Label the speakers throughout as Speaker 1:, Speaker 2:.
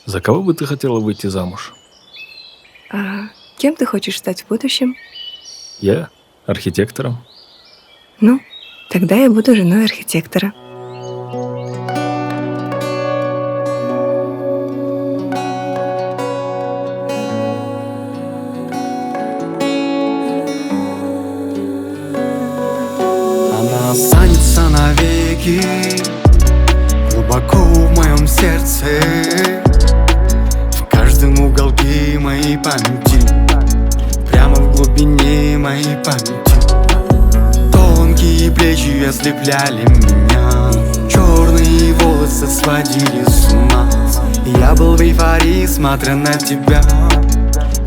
Speaker 1: За кого бы ты хотела выйти замуж?
Speaker 2: А кем ты хочешь стать в будущем?
Speaker 1: Я? Архитектором?
Speaker 2: Ну, тогда я буду женой архитектора.
Speaker 3: Она останется навеки глубоко в моем сердце, в каждом уголке моей памяти, прямо в глубине моей памяти. Тонкие плечи ослепляли меня, черные волосы сводили с ума. Я был в эйфории, смотря на тебя,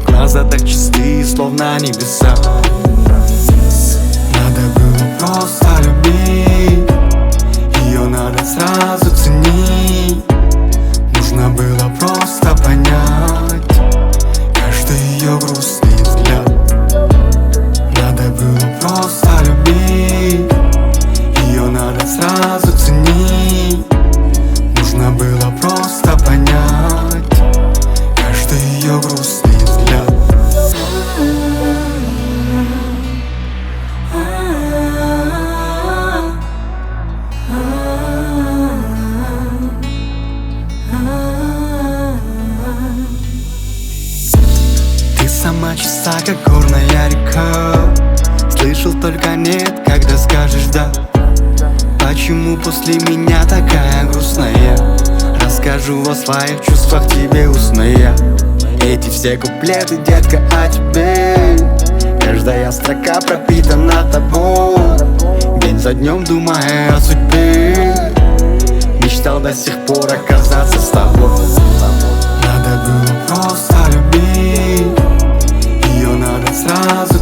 Speaker 3: глаза так чистые, словно небеса. Надо было просто любить, ее надо сразу ценить. Нужно было просто понять каждый ее грустный взгляд. Надо было просто любить, ее надо сразу ценить. Нужно было просто понять каждый ее грустный взгляд. Ты сама чиста, как горная река. Слышал только нет, когда скажешь да. Почему после меня такая грустная? Расскажу о своих чувствах тебе устная. Эти все куплеты, детка, о тебе. Каждая строка пропитана тобой. День за днем думая о судьбе, мечтал до сих пор оказаться с тобой. Надо было просто любить, ее надо сразу